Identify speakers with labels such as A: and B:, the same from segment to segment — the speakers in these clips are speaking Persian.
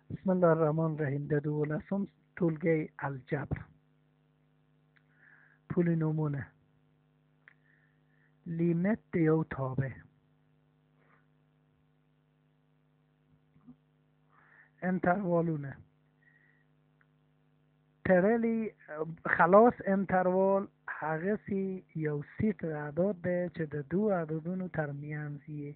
A: بسم الله الرحمن الرحیم. د 12 ټولګی الجبر پولینومونه لیمیت د یو تابع انتروالونه ترلی خلاص انتروال هغه یو سیت اعداد ده چې د دو عددونو ترمنځ یې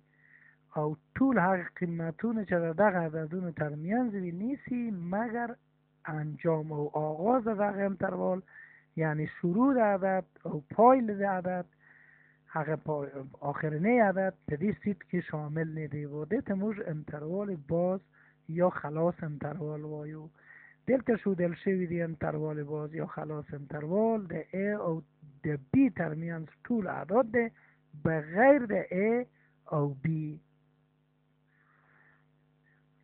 A: او ټول هغه قیمتونه چې د دغه عددونو ترمنځ وي نیسي مگر انجام او آغاز دغه انتروال یعنی شروع عدد او پایل عدد هغه آخرینه عدد په دې سیت کې شامل نه دی و دې ته موږ انتروال باز یا خلاص انتروال وایو. دلته ښودل شوي دي انتروال باز یا خلاص انتروال د A او د B ترمنځ ټول اعداد ده بغیر د A او B.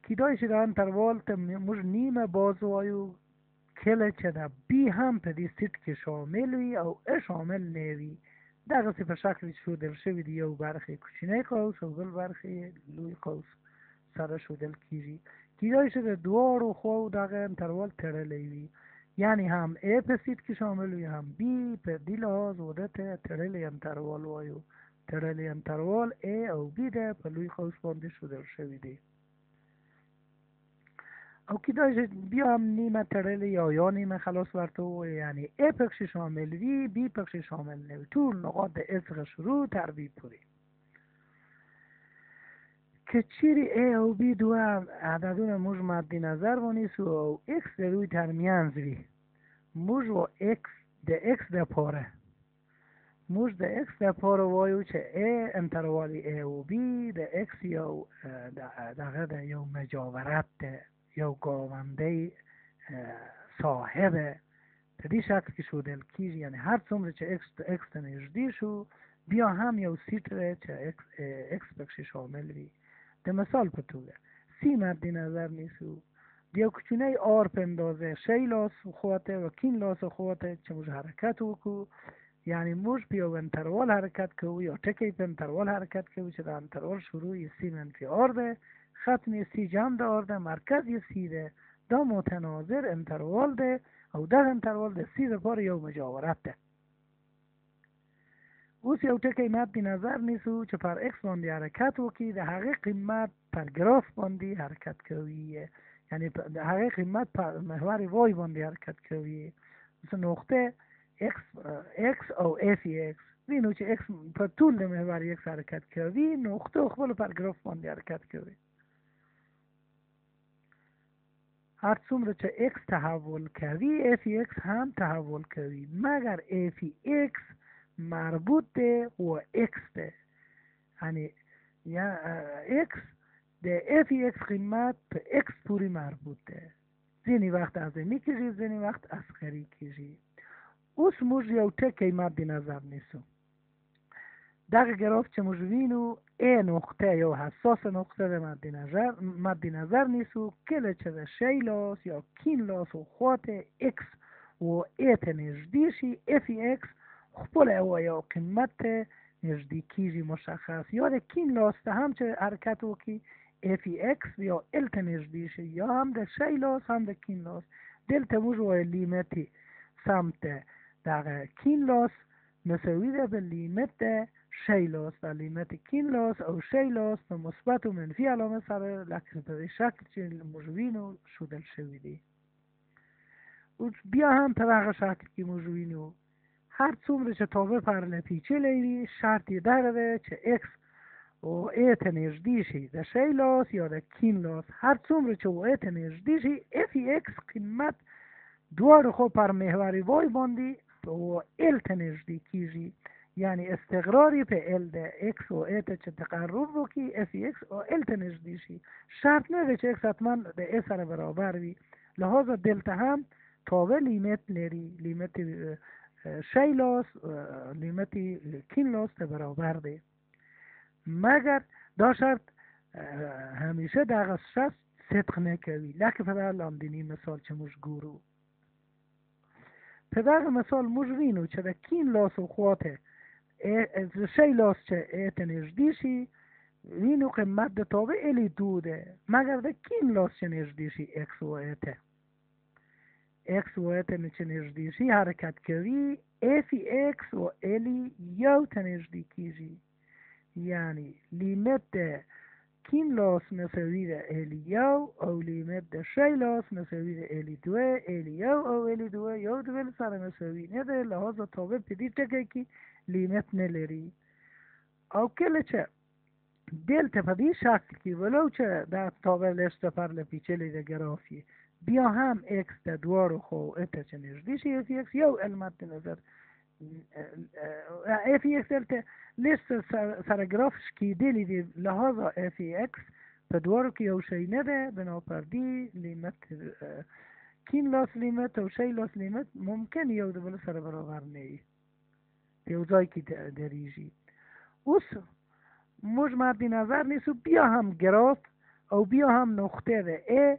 A: کیدای شي دا انتروال ته موږ نیمه باز وایو کله چې د B هم په دې سیټ کې شامل وي او A شامل نه وي. دغسې په شکل ښودل شوي دي، یو برخې کوچنی قوس او بل برخې لوی قوس سره ښودل کیږي. کیدای شي د دواړو خواو دغه انتروال تړلی وي، یعنی هم A په سیټ کې شامل وي هم B. په دې لحاظ وده ته تړلی انتروال وایو. تړلی انتروال A او B ده په لوی قوس باندې ښودل شوي دي. او کیدای شي بیا هم نیمه تړلی یا نیمه خلاص ورته ووایو، یعنی A پکښې شامل وي B پکښې شامل نه وي. ټول نقاط د A څخه شروع تر B پورې. که چیرې A او B دوه عددونه موږ مد نظر ونیسو او X د دوی ترمنځ وي، موږ د X دپاره وایو چې A انتروال A او B د X یو دغه د یو مجاورت ده، یو گاونده صاحبه. په دې شکل کې ښودل کیږي، یعنی هر څومره چې X ته نږدې شو بیا هم یو سیټ دی چې X پکښې شامل وي. د مثال په توګه C مد نظر نیسو، د یو کوچنی آر په اندازه شی لاس خواته و کین لاس خواته چې موږ حرکت وکړو، یعنی موږ په یو انتروال حرکت کوو یا ټکی په انتروال حرکت کوو چې د انتروال شروع یې C منفي آر ده، ختم یې C جمع د آر ده، مرکز یې C ده. دا متناظر انتروال ده او دغه انتروال د C لپاره یو مجاورت ده. اوس یو ټکی مد نظر نیسو چې پر X باندې حرکت وکړي، د هغې قیمت پر ګراف باندې حرکت کوي، یعنی د هغې قیمت پر محور وای باندې حرکت کوي. مثلا نقطه X او F(X) وینو چې X په طول د محور X حرکت کوي، نقطه خپل پر ګراف باندې حرکت کوي. هر څومره چې X تحول کوي F(X) هم تحول کوي، مگر F(X) مربوط ده و X ده، یعنی X د F(X) قیمت په X پوری مربوط ده. ځینې وخت اعظمي کېږي ځینې وخت اصغري کېږي. اوس موږ یو ټکی مد نظر نیسو، دغه ګراف چې موږ وینو A نقطه یو حساس نقطه ده مد نظر نیسو. کله چې د شی لاس یا کین لاس و خواته X و A ته نږدې شي F(X) خپل یو قیمت نږدې کېږي مشخص، یا د کین لاس ته هم چې حرکت وکړي F(X) یا L ته نږدې شي، یا هم د شی لاس هم د کین لاس. دلته موږ وایو لیمیت سمت دغه کین لاس مساوي ده به لیمیت د شی لاس و لیمیت کین لاس او شی لاس په مثبت و منفي علامه سره لکه په دې شکل چې موږ وینو ښودل شوي دي. اوس بیا هم په هغه شکل کې موږ وینو هر څومره چې تابع پرله پیچلی وي شرط یې دغه ده چې X و A ته نږدې شي د شی لاس یا د کین لاس. هر څومره چې و A ته نږدې شي F(X) قیمت دواړو خوا پر محور وای باندې و L ته نږدې کېږي، یعنی استقرار یې په L ده. X و A ته چې تقرب وکړي F(X) و L ته نږدې شي، شرط نه ده چې X حتما د A سره برابر وي، لہذا دلته هم تابع لیمیت لري، لیمیت شی لاس لیمیت کین لاس ته برابر دی، مگر دا شرط همیشه دغه شرط صدق نکوي. لکه په دغه لاندینی مثال چې موږ ګورو، په دغه مثال موږ وینو چې د کین لاس و خواته شی لاس چې A ته نږدې شي وینو قیمت ده تابع الی دوده مگر ده کین لاس چنیردیشی اکس و ایته اکس و ایته چنیردیشی حرکت کردی افی اکس و الی یو تنیردیکیجی یعنی لیمت ده کین لاس مساوی ده الی یو او لیمت ده شی لاس مساوی ده الی دوه الی یو او الی دوه یو دوه سر مساوی نده لحاظ تابع پدی تکه کی لیمت نلری او کل چه دلتا په دې شکل کې ولو چې دا تابع لسته پر لپیچلې د ګرافي بیا هم اکس د دواړو خو اته چې نږدې شي اف اکس یو المت نظر اف اکس دلته لسته سره ګراف کېدلی دی لحاظه اف اکس په دواړو کې یو شی نه ده بنابر دې لیمت کین لاس لیمت او شی لاس لیمت ممکن یو د بل سره برابر نه وي یو ځای کې درېږي اوس موږ مد نظر نیسو بیا هم گراف او بیا هم نقطه ده ای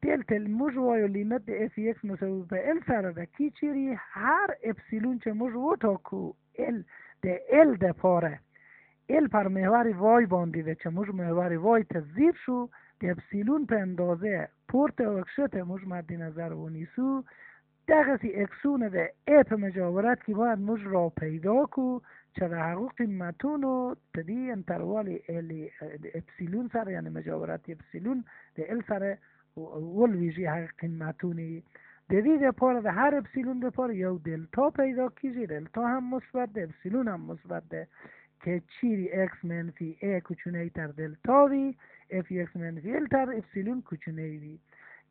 A: دلتا موږ وایو لیمت ده اف ایکس مساوی به ال سره ده کی چیری هر اپسیلون چې موږ وټاکو ال ده ال ده پاره ال پر محور وای باندې ده چې موږ محور وای ته زیر شو ده اپسیلون په اندازه پورت او اکشت موږ مد نظر ونیسو دغه سی اکسون ده ای په مجاورت کې باید موږ را پیدا کو چې د هغو قیمتونو په دې انتروال اپسیلون سره یعنی مجاورت اپسیلون د ال سره ولویږي هغه قیمتونه د دې لپاره د هر اپسیلون لپاره یو دلتا پیدا کیږي دلتا هم مثبت ده اپسیلون هم مثبت ده که چیری اکس منفی ای کوچنی تر دلتا وی اف اکس منفی ال تر اپسیلون کوچنی وی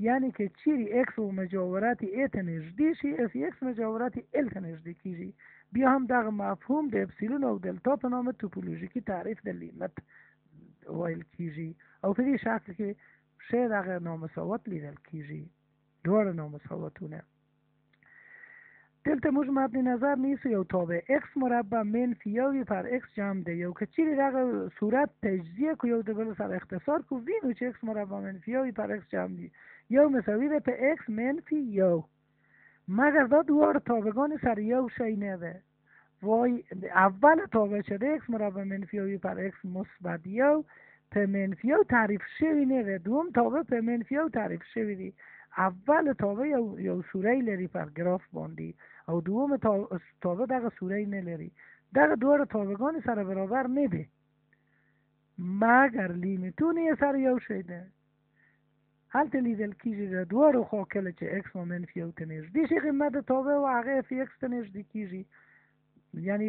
A: یعنی که چیری اکس و مجاورت ای ته نږدې شي اف اکس مجاورت ال ته نږدې کیږي بیا هم دغه مفهوم د اپسیلون او دلتا په نام توپولوژیکی تعریف د لیمت ویل کیږي او په دې شکل کې شاید هغه نامساوات لیدل کیږي دواړه نامساواتونه دلته موږ مد نظر نیسو یو تابع اکس مربع منفی یوی پر اکس جمع ده یو که چیری دغه صورت تجزیه کو یو د بل سره اختصار کو وینو چې اکس مربع منفی یوی پر اکس جمع دی یو مساوی ده په اکس منفی یو مگر دا دوار تابعگان سر یو شی نه ده وای اول تابع شده اکس مربع منفی یوی پر اکس مثبت یو په منفی یو تعریف شوی نه ده دوم تابع په منفی یو تعریف شوی دی اول تابع یو سوره لري پر گراف باندې او دوم تابع دغه سوره نه لري دغه دوار تابعگان سره برابر نه ده مگر لیمیتونه سر یو شی ده هلته لیدل کیږي د دوارو خوا کله چې اکس و منفی یو ته نږدې شي قیمت تابع و هغه اف اکس ته نږدې کیږي یعنی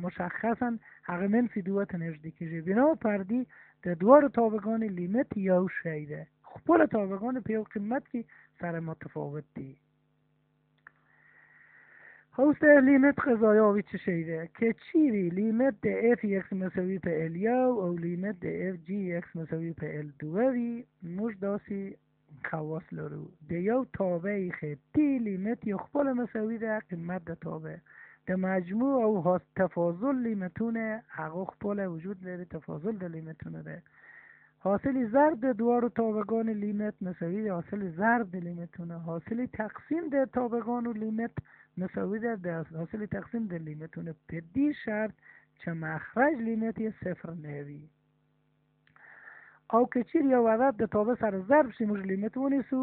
A: مشخصا هغه منفی دوه ته نږدې کیږي بنا پر دې د دوارو تابعگان لیمیت یو شی ده خپل تابعگان په یو قیمت کې سره متفاوت دي اوس د لیمیت قضایاوی چه شی ده که چیری لیمیت د اف اکس مساوی په ال یو او لیمیت د اف جی اکس مساوی په ال دوه وي موږ داسې خواص لرو د یو تابع خطي لیمیت یو خپل مساوی ده قیمت د تابع د مجموع او تفاضل لیمیتونه هغه خپل وجود لري تفاضل د لیمیتونه ده حاصل ضرب د دوارو تابعگان لیمیت مساوی ده حاصل ضرب د لیمیتونه حاصل تقسیم د تابعگان و لیمیت مساوی ده حاصل تقسیم د لیمیتونه په دې شرط چې مخرج لیمیت یې صفر نه وي او که چیرې یو عدد د تابع سره ضرب شي موږ لیمیت ونیسو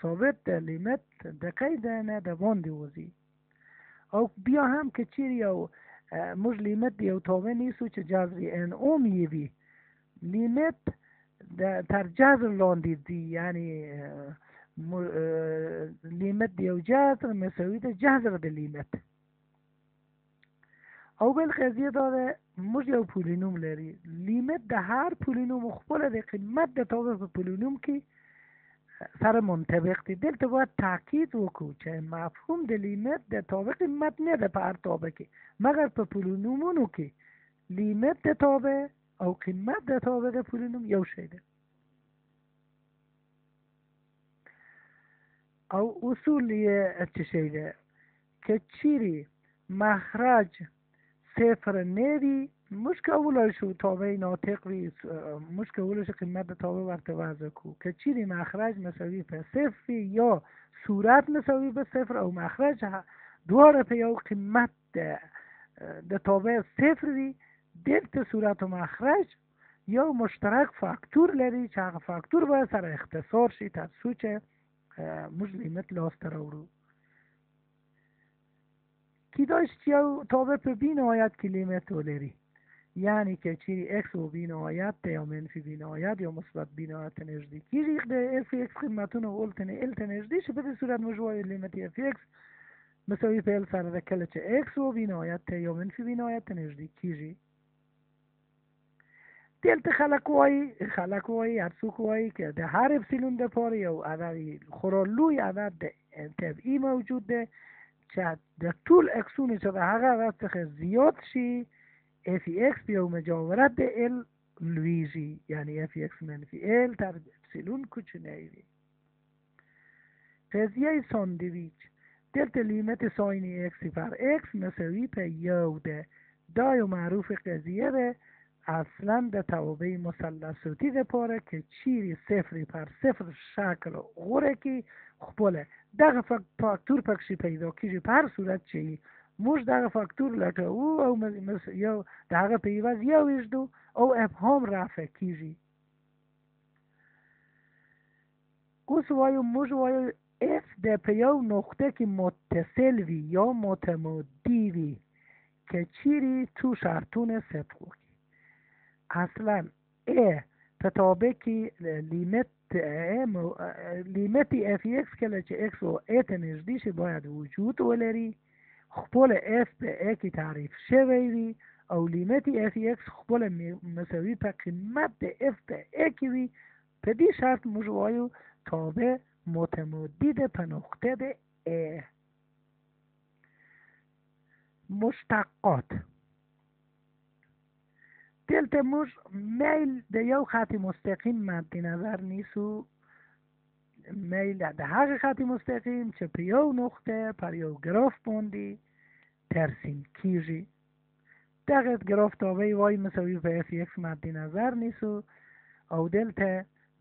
A: ثابت د لیمیت د قید نه د باندې وځي او بیا هم که چیرې یو موږ لیمیت د یو تابع نیسو چې جذر ان اوم یې وي لیمیت تر جذر لاندې دي یعنی لیمیت د یو جذر مساوي د جذر د لیمیت او بل قضیه داره موږ یو پولینوم لري لیمیت د هر پولینوم خپل د قیمت د تابع په پولینوم کې سره منطبق دي دلته باید تاکید وکړو چې مفهوم د لیمیت د تابع قیمت نه ده په هر تابع کې مگر په پولینومونو کې لیمیت د تابع او قیمت د تابع د پولینوم یو شی ده او اصول یې څه شی ده که چیرې مخرج صفر نه وي موږ کولی شو تابع ناطق وي موږ کولی شو قیمت د تابع ورته وضع کړو که چیرې مخرج مساوي په صفر وي یا صورت مساوي به صفر او مخرج دواړه په یو قیمت د تابع صفر وي دلته صورت و مخرج یو مشترک فاکتور لري چې هغه فاکتور باید سره اختصار شي تر څو چې موږ لیمت لاسته راوړو. کیدای شي یو تابع په بی نهایت کې لیمت ولري، یعنی که چیزی اکس و بی نهایت ده یا منفی بی نهایت یا مثبت بی نهایت نزدیک کیږي د اف ایکس قیمتونه ولتنه ال ته نږدې شي. په دې صورت موږ وایو لیمت اف ایکس مساوي په ال سره ده کله چې اکس و بی نهایت ته یا منفی بی نهایت ته نږدې کیږي. دلته خلک وایي هر څوک وایي که د هر اپسیلون دپاره یو عدد خورا لوی عدد طبیعي موجود ده چې د ټول اکسونو چې د هغه عدد څخه زیات شي اف ایکس به یو مجاورت د ال لویږي، یعنی اف ایکس منفی ال تر اپسیلون کوچنی وي. قضیه ساندویچ دلته لیمت ساین اکس پر اکس مساوی په یو ده. دا یو معروف قضیه ده اصلا د توابع مثلثاتی دپاره که چیری صفر پر صفر شکل غوره کی خپله دغه فاکتور پکشي پیدا کیږي. په هر صورت چې موږ دغه فاکتور لټوو او یو دغه په عوض یو ویژدو او ابهام رفع کیږي. اوس موږ وایو اف د په یو نقطه کې متصل وي یا متمادی وي که چیری تو شرطونه صدق وکړي. اصلا ا په تابع کې لیمت اف ایکس کله چې اکس و ا ته نږدې شي باید وجود ولري، خپل اف په ا کې تعریف شوی وي او لیمت اف ایکس خپل مساوي په قیمت د اف په ا کې وي. په دې شرط موږ وایو تابع متمادی ده په نقطه د ا. مشتقات دلته موږ میل د یو خط مستقیم مد نظر نیسو، میل د هغه خط مستقیم چې په یو نقطه پر یو گراف باندې ترسیم کیږي. دغه گراف تابع وای مساوی په اف ایکس مد نظر نیسو او دلته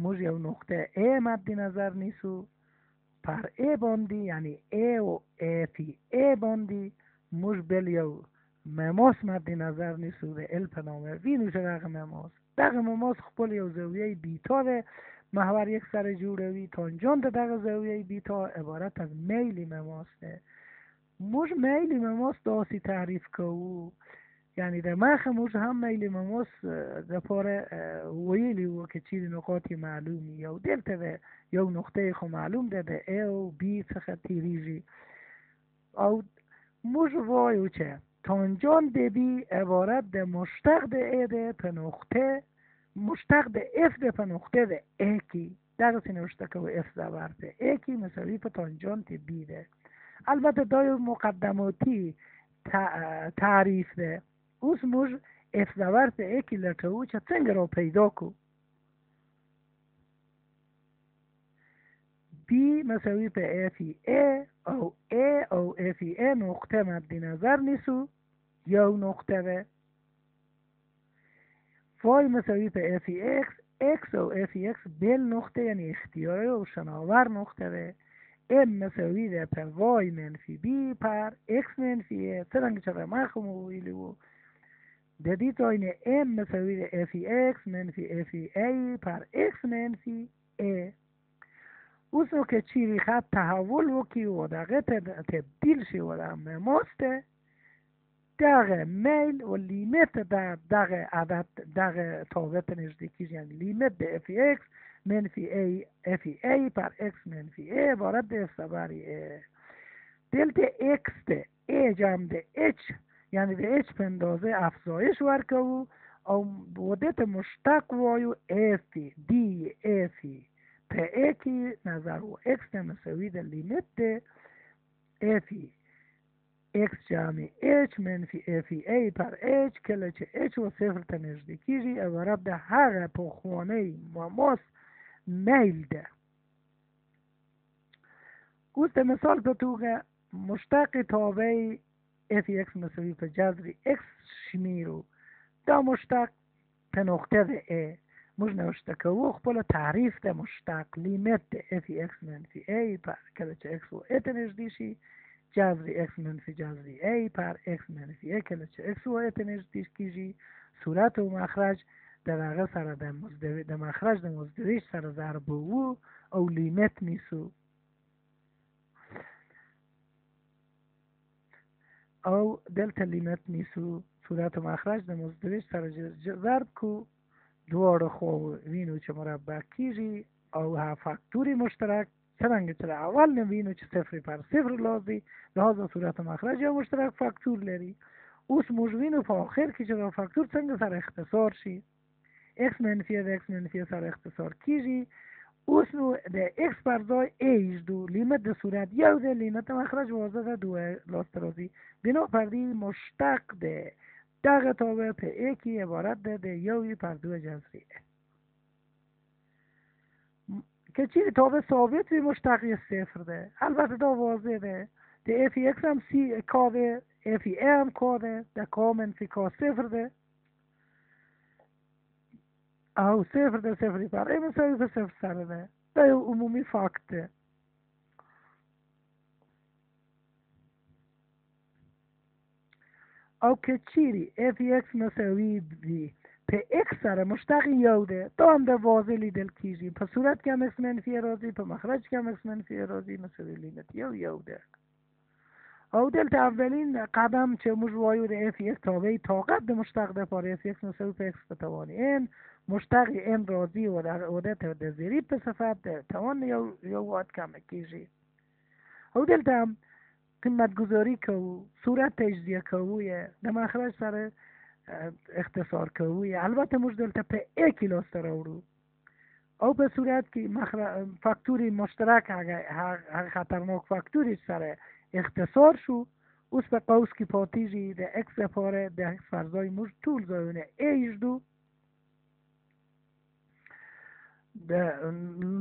A: موږ یو نقطه ا مد نظر نیسو پر ا باندې، یعنی ا و اف ا باندې موږ بل یو مماس مد نظر نیسو د ال په نامه وینو چې دغه مماس خپل یو زاویه بیتا ده محور یک سره جوړوي. تانجانت دغه زاویه بیتا عبارت از میل مماس ده. موږ میل مماس داسې تعریف کوو، یعنی در مخ موږ هم میل مماس دپاره ویلی و که چیزی نقاط معلومی یا دلته یو نقطه خو معلوم ده د ا و بی څخه تیریږي او موږ وایو چې تانجانت د بی عبارت د مشتق د ا ده په نقطه مشتق د اف ده په نقطه د ا کې دغه څه نوشته کوو اف زبر ده ا کې مساوی په تانجانت بی ده. البته دا یو مقدماتی تعریف ده. اوس موږ اف زبر د ا کې لټوو چې څنګه را پیدا کو. بی مساوی په افی ا او افی ا نقطه مد نظر نیسو یو نقطه ده. وای مساوی په افی اکس او افی اکس بل نقطه یعنی اختیاری و شناور نقطه ده. ام مساوی ده په وای منفی بی پر اکس منفی ا څنګه چې مخمو ویلو د دې تاین ام مساوی ده افی اکس منفی افی ای پر اکس منفی ا. اوس نو که چیری خط تحول وکي و دغه تبدیل شي و د مماسته دغه میل و لیمت دغه عدد دغه تابع ته نږدې کیږي، یعنی لیمت د اف ایکس منفی ای اف ای پر اکس منفی ای عبارت د اف زبر ای. دلته اکس ده ای جمع د اچ، یعنی د اچ په اندازه افزایش ورکوو او بودت مشتق وایو افی دی افی په ا کې نظر و اکس ته مساوی د لیمت د افی اکس جمع اچ منفی افی ای پر اچ کله چې اچ و صفر ته نږدې کیږي عبارت د هغه پخوانی مماس میل ده. اوس د مثال په توګه مشتق تابع اف اکس مساوی په جذر اکس شمیرو دا مشتق په نقطه د ا موږ نوشته کوو خپل تعریف د مشتق لیمت د اف اکس منفی ای پر کله چې اکس و ا ته نږدې شي جذر اکس منفی جذر ای پر اکس منفی ای کله چې اکس و ا ته نږدې کیږي. صورت و مخرج در هغه سره د مخرج د مزدویج سره ضرب وو او لیمت نیسو او دلته لیمت نیسو صورت مخرج د مزدویج سره ضرب کو دواړو خواو وینو چې مربع کیږي او ها فاکتوری مشترک څرنګه چې اول نه وینو چې صفر پر صفر لازم لہذا صورت مخرج یو مشترک فاکتور لري. اوس موږ وینو په آخر کې چې دا فاکتور څنګه سره اختصار شي x منفی د x منفی سره اختصار کیږي. اوس نو د x پر ځای a دو لیمت د صورت یو ده لیمت مخرج واضح ده دو لاست راځي بنا پر دې مشتق ده دغه تابع په a کې عبارت ده د یو پر دو جذری که چی تابع ثابت وی مشتقی صفر ده. البته دا واضح ده د f x هم سی کاوه f a هم کاوه ده کا منفی کا صفر ده او صفر ده صفری پر ای مساوی به صفر سره ده دا یو عمومی فاکت ده. او که چیری f x مساوی بی په x سره مشتق یو ده دا هم ده واضح لیدل کیږي په صورت کې هم x منفی راځي په مخرج کې هم x منفی راځي مساوی لیمت یو ده. او دلته اولین قدم چې موږ وایو د f x تابع طاقت د مشتق ده پر f x مساوی په x په توان n مشتق n راضی و ده د زیری په صفت ده توان یو وات کم کیږي. او دلته هم قیمت گذاری کوو صورت تجزیه کوو د مخرج سره اختصار کوو البته موږ دلته په a کې لاس راوړو او په صورت کې فاکتوری مشترک هغه خطرناک فاکتوری سره اختصار شو. اوس په قوس کې پاتیږي د x لپاره د x فرضای موږ طول ځایونه a دو د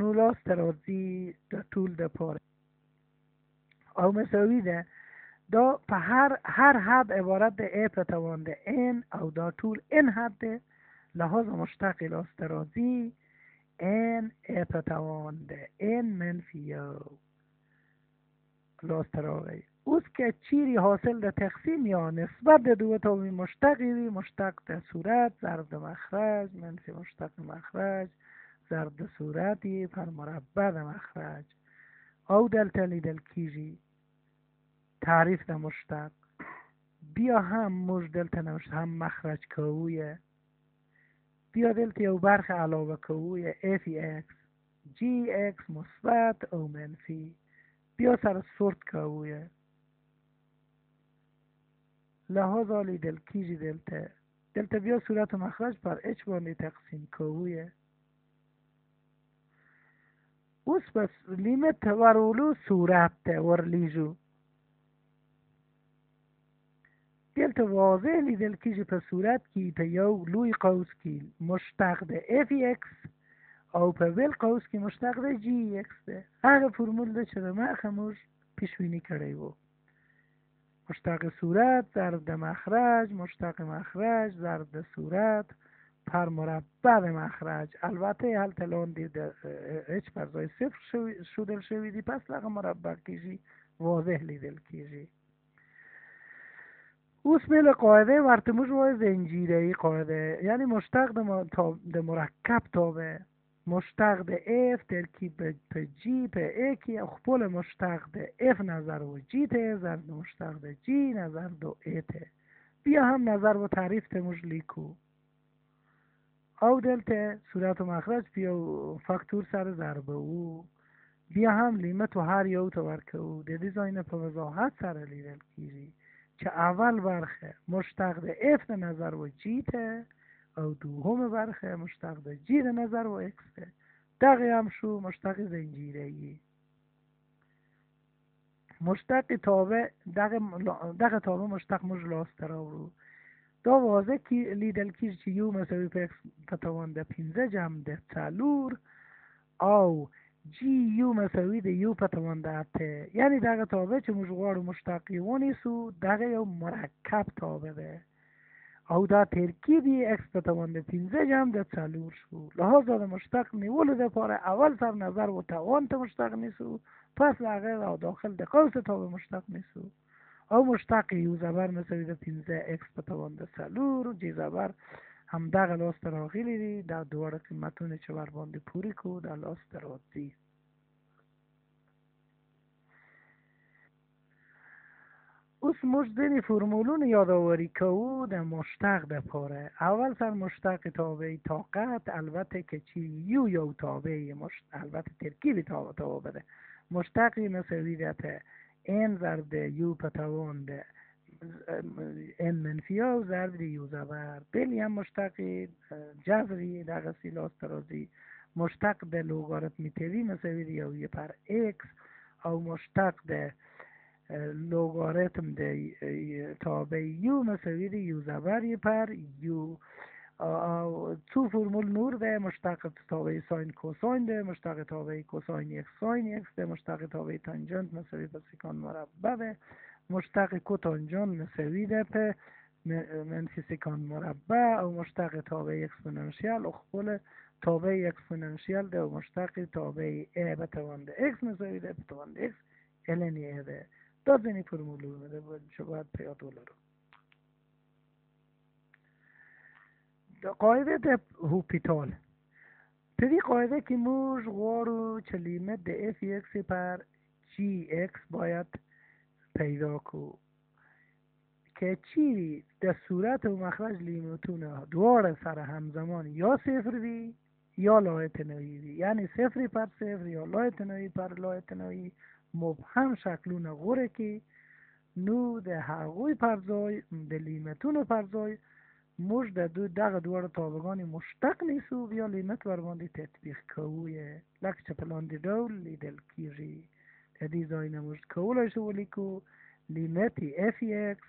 A: نولاس ترازی د طول د پاره او مساوی ده دا په هر حد عبارت ده a په توان ده n او دا طول n حد ده لحاظ مشتق لاس ترازی n a په توان ده n منفی یو لاس ترازی. اوس که چیری حاصل ده تقسیم یا نسبت ده دو تاوی مشتقی وی مشتق ده صورت ضرب ده مخرج منفی مشتق مخرج ضرب ده صورتی پر مربع ده مخرج او دلته لیدل کیږي تعریف ده مشتق بیا هم موږ دلته نوشت هم مخرج کوویه بیا دلته یو برخه علاوه کوویه f x g x مثبت او منفی بیا سر سورت کوویه لحاظا لیدل کیږي دلته بیا صورت مخرج پر h باندې تقسیم کوویه. اوس بس لیمت ورولو صورت ده ورلیجو دلته واضح لیدل کیږي په صورت کې په یو لوی قوس کې مشتق ده f x او په بل قوس کې مشتق ده g x ده هغه فرمول ده چې مخه موږ پیشبینی کړی وو مشتق صورت ضرب ده مخرج مشتق مخرج ضرب ده صورت پر مربع مخرج. البته هلته لاندې د h پر ځای صفر شودل شوی دی پس لغه مربع کیږي واضح لیدل کیږي. اوس بل قاعده ورته موږ وایو زنجیره‌ای قاعده یعنی مشتق د مرکب تابع مشتق د f ترکیب په g په a کې خپل مشتق د f نظر و g ته ضرب مشتق د g نظر دو a ته بیا هم نظر و تعریف ته موږ لیکو او دلته صورت و مخرج بیا فاکتور سره ضربه و بیا هم لیمت و هر یو ته ورکو د دیزاین په وضاحت سره لیدل کیږي چې اول برخه مشتق د f نظر و g ته او دوم برخه مشتق د g نظر و x ته دغه هم شو مشتق زنجیره‌ای مشتق تابع دغه تابع مشتق موږ لاس راوړو دا واضح کی لیدل کیږي چې یو مساوي په x په توان د 15 جمع د 4 او g یو مساوي د یو په توان د 8 یعنی دغه تابع چې موږ غواړو مشتق یې ونیسو دغه یو مرکب تابع ده او دا ترکیبی x په توان د 15 جمع د 4 شو لحاظا د مشتق نیولو لپاره اول سر نظر و توان ته مشتق نیسو پس هغه را داخل د قوس تابع مشتق نیسو او مشتق یو زبر مساوی د 15 x په توان د 4 جی زبر هم دغه لاس راغلی دی دا دوړه قیمتونه چې ور باندې پوری کو دا لاس راځي. اوس موږ ځینې فرمولونه یادآوری کوو د مشتق دپاره. اول سر مشتق تابع طاقت، البته که چی یو تابع البته ترکیب تابع بده. مشتقی مساوی ده n ضرب ده یو په توان ده n منفی او ضرب ده یو زبر. بلی هم مشتق جذری دغه سی لاس راځي. مشتق ده لوگاریتمی تری مساوی ده یو پر x او مشتق ده لوگاریتم ده تابع یو مساوی ده یو زبر پر یو. او تو فرمول نور ده مشتق تابع ساین کوساین ده، مشتق تابع کوساین اکس ساین اکس ده، مشتق تابع تانجنت مساوی به سکان مربع ده، مشتق کوتانجنت مساوی ده به منفی سکان مربع او مشتق تابع اکسپوننشیال اخپل تابع اکسپوننشیال ده و مشتق تابع ای به توان ده اکس مساوی ده به توان ده اکس الان ای ده. دا ځینې فرمولونه ده چې باید په یاد ولرو. قاعده د هوپیتال په دې قاعده کې موږ غواړو چې لیمیت د اف ایکس پر جی ایکس باید پیدا کو که چی در صورت و مخرج لیمیتونه دواړه سره همزمان یا صفر وي یا لااعتنایی وي، یعنی صفر پر صفر یا لااعتنایی پر لااعتنایی مبهم شکلونه غوره کې نو د هغوی پر ځای د لیمیتونو پر ځای موږ د دغه دواړه تابعګان مشتق نیسو بیا لیمیت ور باندې تطبیق کوو لکه چې په لاندې ډول لیدل کیږي. د دې ځای نه موږ کولی شو ولیکو لیمیت اف ایکس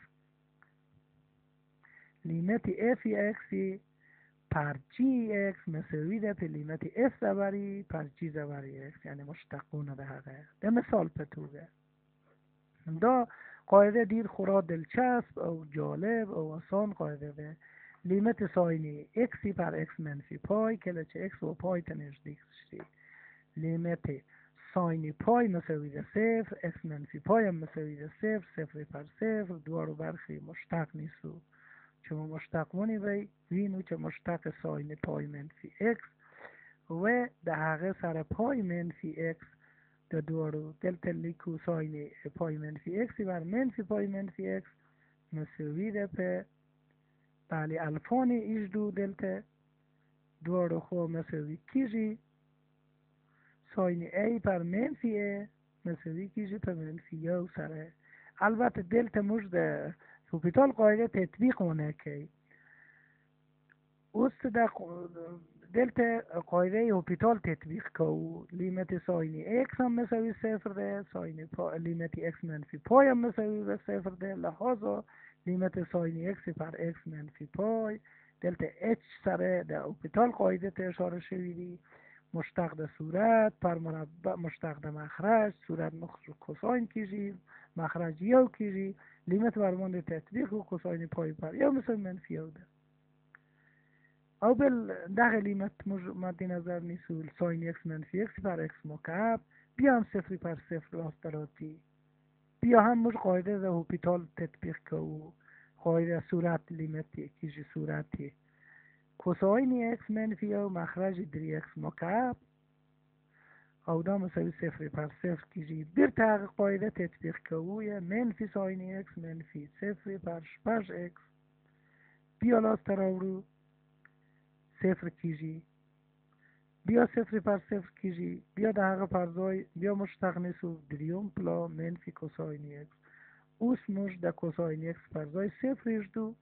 A: پر جی ایکس مساوی ده په لیمیت اف زبری پر جی زبری ایکس، یعنی مشتقونه ده هغه. د مثال په توګه دا قاعده دیر خورا دلچسب او جالب او آسان قاعده ده. لیمیت ساین اکسی پر اکس منفی پای که چه اکس و پای تا نزدیک شدی، لیمیت ساین پای مساوی ده صفر، اکس منفی پای هم مساوی ده صفر، صفر پر صفر دوارو برخی مشتق نیستو چه مشتقونی وینو چه مشتق ساین پای منفی اکس و ده حقه سر پای منفی اکس ده دوارو دلتا لیکو ساین پای منفی اکسی بر منفی پای منفی اکس مساوی ده په بله الفان ایجدو دلتا دوارو خو مساوی کیجی ساین ای پر منفی ای مساوی کیجی پر منفی یو سره. البته دلتا موش ده هوپیتال قاعده تطبیق ونه که اوست ده دلتا قاعده هوپیتال تطبیق که لیمیت ساین اکس هم مساوی صفر ده، ساین لیمیت اکس منفی پای هم مساوی به صفر ده، لحاظا لیمیت ساین اکس پر اکس منفی پای دلتا اچ سره ده هوپیتال قاعده تا اشاره شویدی مشتق ده صورت پر مربع مشتق ده مخرج صورت مخرج کوساین کیجی مخرج یو کیجی لیمیت برمان تطبیق و کوساین پای پر یا مثل منفی یو ده او بل دغه لیمیت مد نظر نیسول ساین اکس منفی اکس پر اکس مکعب بیا هم صفری پر صفر راستراتی بیا هم مش قاعده ده هوپیتال تطبیق که قاعده صورت لیمیت کیجی صورتی کوساین اکس منفی او مخرج دری اکس مکعب او دا مساوی صفر پر صفر کیجی بیر تاق قاعده تطبیق که منفی ساین اکس منفی صفر پر شپش اکس بیا لاستر آورو صفر کیجی بیا صفر پر صفر کیجی بیا ده حق پرزای بیا مشتق نیسو دریوم پلا منفی کوساین اکس اوس مش ده کوساین اکس پرزای صفر ایجدو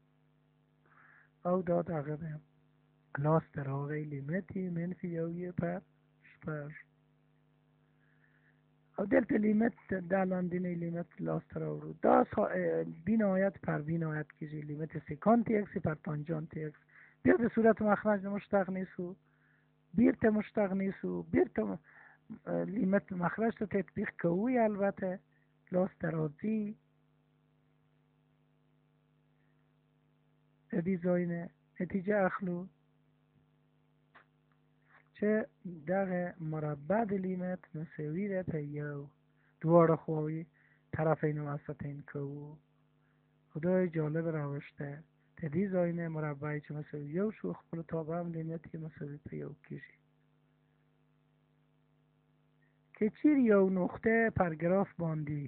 A: او دا دقیقه بیم لاستر آقای لیمیتی منفی یویه پر شپش او دلتا لیمیت در لاندینه لیمیت لاستر آورو دا بینایت پر بینایت کیجی لیمیت سکانت اکس پر تانجانت اکس بیا به صورت مخرج مشتق نیسو بیرته مشتق نیسو بیرته لیمیت مخرج تا تطبیق کوی البته لاستر آزی ادی زاینه نتیجه اخلو چه دغه مربع لیمیت مساوی ده په یو دواړه خواوی طرفین وسطین کو خدای جالب روش ده د دې ځای نه مربع چې مساوي یو شو خپل تابع هم لیمیت یې مساوي په یو کېږي. که چیرې یو نقطه پر ګراف باندې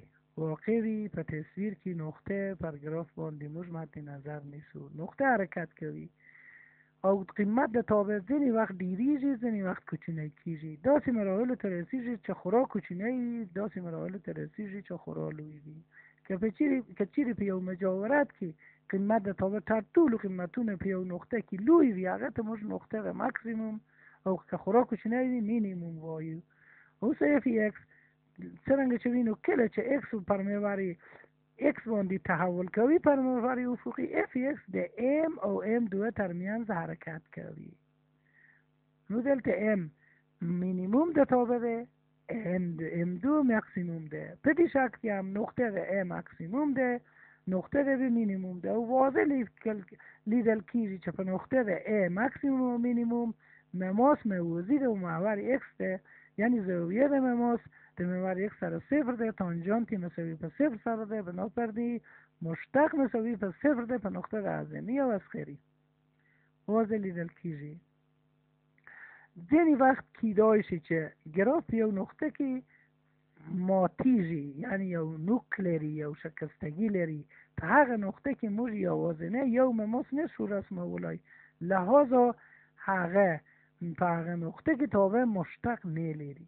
A: واقع وي په تصویر کې نقطه پر ګراف باندې موږ مد نظر نیسو نقطه حرکت کوي او قیمت د تابع ځینې وخت ډیریږي ځینې وخت کوچنی کېږي. داسې مراحلو ته رسیږي چې خورا کوچنی وي، داسې مراحلو ته رسیږي چې خورا لوی وي. که چیرې په یو مجاورت کې قیمت د تابع تر ټولو قیمتونه په یو نقطه کې لوی وي هغه ته موږ نقطه د ماکسیموم او که خورا کوچنی وي مینیموم وایو. اوس اف ایکس څرنګه چې وینو کله چې ایکس پر محور ایکس باندې تحول کوي پر محور افقی اف ایکس د ام او ام دوه ترمنځ حرکت کوي. نو دلته ام مینیموم د تابع ده، ام دو ماکسیموم ده. په دې شکل کې هم نقطه د ام ماکسیموم ده، نقطه د مینیموم ده او واضح لیدل کیږي چې په نقطه د ام ماکسیموم او مینیموم مماس موازی ده و محور ایکس ده، یعنی زاویه د مماس د محور ایکس سره صفر ده، تانجانتی مساوی په صفر سره ده، بنابراین مشتق مساوی په صفر ده په نقطه د اعظمی او اصغری. واضح لیدل کیږي. ځینې وخت کیدای شي چې ګراف په یو نقطه کې ماتیږي، یعنی یو نوک لري، یو شکستگی لري، په هغه نقطه کې موږ یوازینه یو مماس نشو رسمولای، لہذا هغه په هغه نقطه کې تابع مشتق نه لري.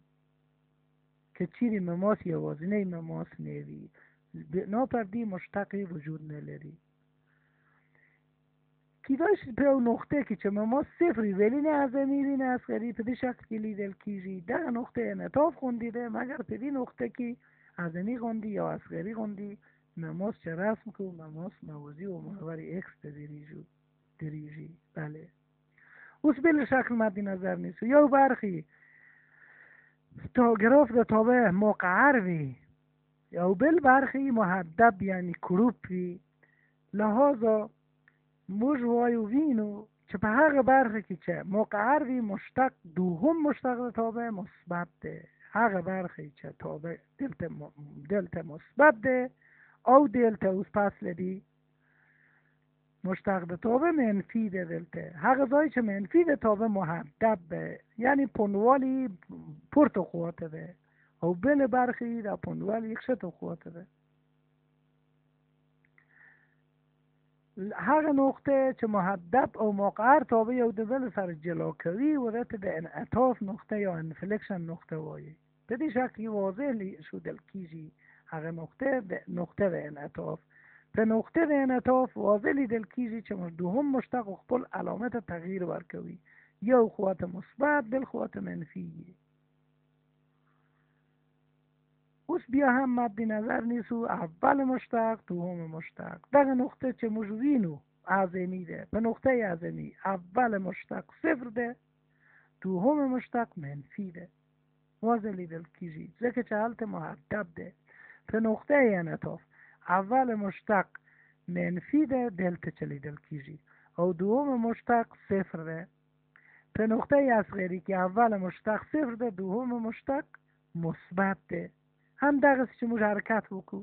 A: که چیرې مماس یوازینه مماس نه وي بنابراین مشتقی وجود نه لري. کیدای شي په یو نقطه کې چې مماس صفر ویلی نه اعظمی وي نه اصغري په دې شکل کې لیدل کیږي. دغه نقطه انعطاف غوندې ده، مګر په دې نقطه کې اعظمی غوندې یا اصغري غوندې مماس چې رسم کوو مماس موازی و محور ایکس ته دریږي. بله. اوس بل شکل مد نظر نیسو. یو برخی گراف د تابع مقعر وي او بل برخی محدب یعنی کروپ وي، لہذا موږ وایو وینو چې په هغه برخه کې چې مقعر وي مشتق دوهم مشتق د تابع مثبت ده. هغه برخه چې تابع دلته مثبت ده او دلته اوس پس لدی مشتق د تابع منفی ده. دلته هغه ځای چې منفی د تابع محدب ده، یعنی پوندوالی پورته قوته ده او بل برخی د پوندوالی یکشته قوته ده. هغه نقطه چې محدب او مقعر تابع یو د بل سره جلا کوي ورته د انعطاف نقطه یا انفلکشن نقطه وایي. په دې شکل واضح شودل کیږي هغه نقطه د انعطاف. په نقطه د انعطاف واضح لیدل کیږي چې دوهم مشتق خپل علامت تغییر ورکوي، یو قوت مثبت بل قوت منفی. اوس بیا هم مد نظر نیسو اول مشتق دوم مشتق. دغه نقطه چې موږ وینو اعظمی ده، په نقطه اعظمی اول مشتق صفر ده، دوم مشتق منفی ده. واضح لیدل کیږي ځکه چې هلته محدب ده. په نقطه انعطاف اول مشتق منفی ده، دلته چې لیدل کیږي، او دوم مشتق صفر ده. په نقطه اصغری کې اول مشتق صفر ده، دوم مشتق مثبت ده. هم دغه چې موږ حرکت وکړو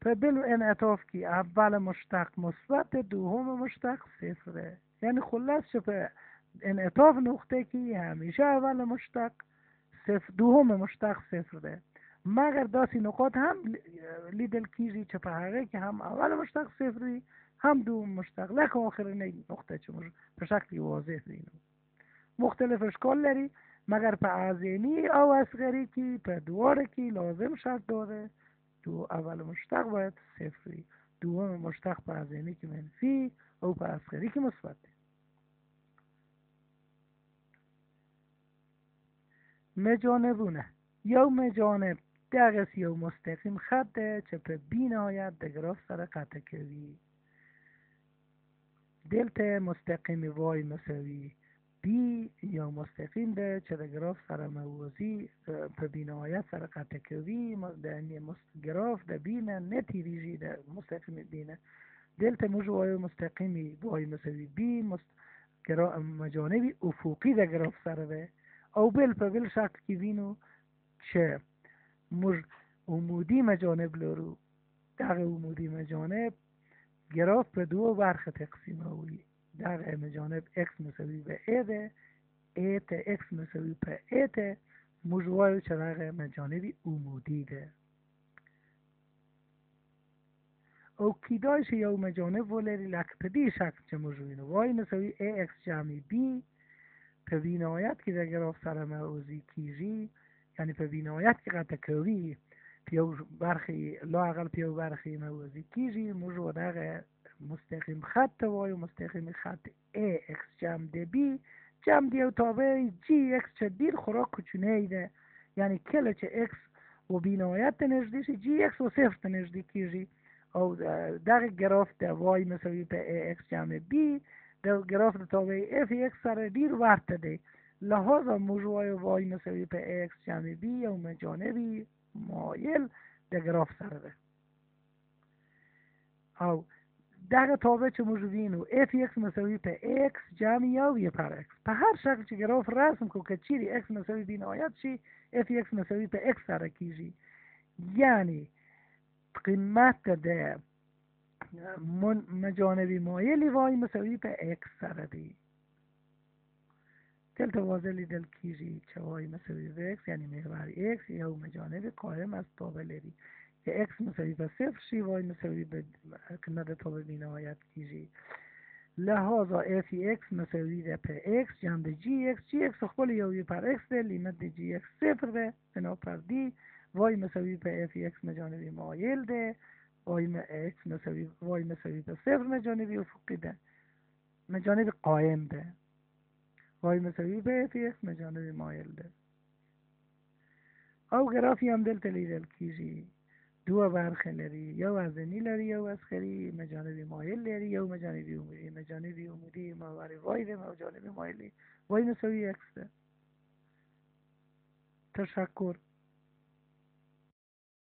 A: په بل انعطاف کې اول مشتق مثبت ده، دوم مشتق صفر ده. یعنی خلاص چې په انعطاف نقطه کې همیشه اول مشتق صفر دوم مشتق صفر ده، مگر داسې نقاط هم لیدل کیږي چې په هغه کې هم اول مشتق صفر وي هم دوم مشتق، لکه آخرنۍ نقطه چې موږ په شکل واضح وینو. مختلف اشکال لري، مگر په اعظمی او اصغری کې په دواړو کې لازم شرط داره اول مشتق باید صفر وي، دوم مشتق په اعظمی کې منفی او په اصغری کې مثبت دی. مجانبونه. یو مجانب دغه یو مستقیم خط ده چې په بی نهایت د ګراف سره قطع کوي. دلته مستقیم وای مساوی بی یا مستقیم ده چې د ګراف سره موازی په بی نهایت سره قطع کوي. ګراف د بی نه تیریږي د مستقیم بی نه. دلته موږ وایو مستقیم وای مساوی بی مجانبی افقی د ګراف سره ده. او بل په بل شکل کې وینو چې موږ عمودی مجانب لرو. دغه عمودی مجانب گراف به دو برخه تقسیم اوی در مجانب x مساوی به a ده a ته x مساوی به a ته مجوای چرا مجانبی عمودی ده او کیدایش یو مجانب ولری لک پدی شکل چه مجوینو y مساوی ax جمعی b په بینایت که در گراف سر موضوعی کیجی یعنی په بینایت که قطع کوی پیو برخی لااقل پیو برخی موضوعی کیجی مجو داغ مستقیم خط و مستقیم خط ax جمع ده b جمع دیو تابع gx چه دیر خوراک کچونه ایده یعنی کل چه x و بینایت نجدیش gx و صفر نجدیکیجی او داغ گراف ده y مساوی به ax جمع b در گراف تابع f x سر دیر ورته ده لحاظا موضوع وای مساوی به x جمع b یا مجانبی مایل در گراف سر ده او در تابع چه موضوعینو f x مساوی به x جمع یا یه پر x په هر شکل چه گراف رسم کو که چیری x مساوی بینایت شی f x مساوی به x سر کیجی یعنی قیمت ده مجانبی مایلی وای مساوی به x سر دی دلتا واضح لیدل کیجی چه وای مساوی به x یعنی محور x یا مجانب قائم از تابع لری که x مساوی به صفر شی وای مساوی به قیمت تابع بینهایت کیجی لحاظا f x مساوی ده به x جمع gx خپل یو پر x ده لیمت ده gx صفر ده بنا پر دی وای مساوی به f x مجانبی مایل ده x مساوی وای مساوی به صفر مجانبی افقی ده مجانب قائم ده وای مساوی به f x مجانب مایل ده او گرافی هم دلتا لیدل کیجی دو برخه لري یو وزنی لري یو اسخری مجانبی مایل لري یو مجانبی عمودی محور وای ده مجانبی مایلی وای مساوی x ده تشکر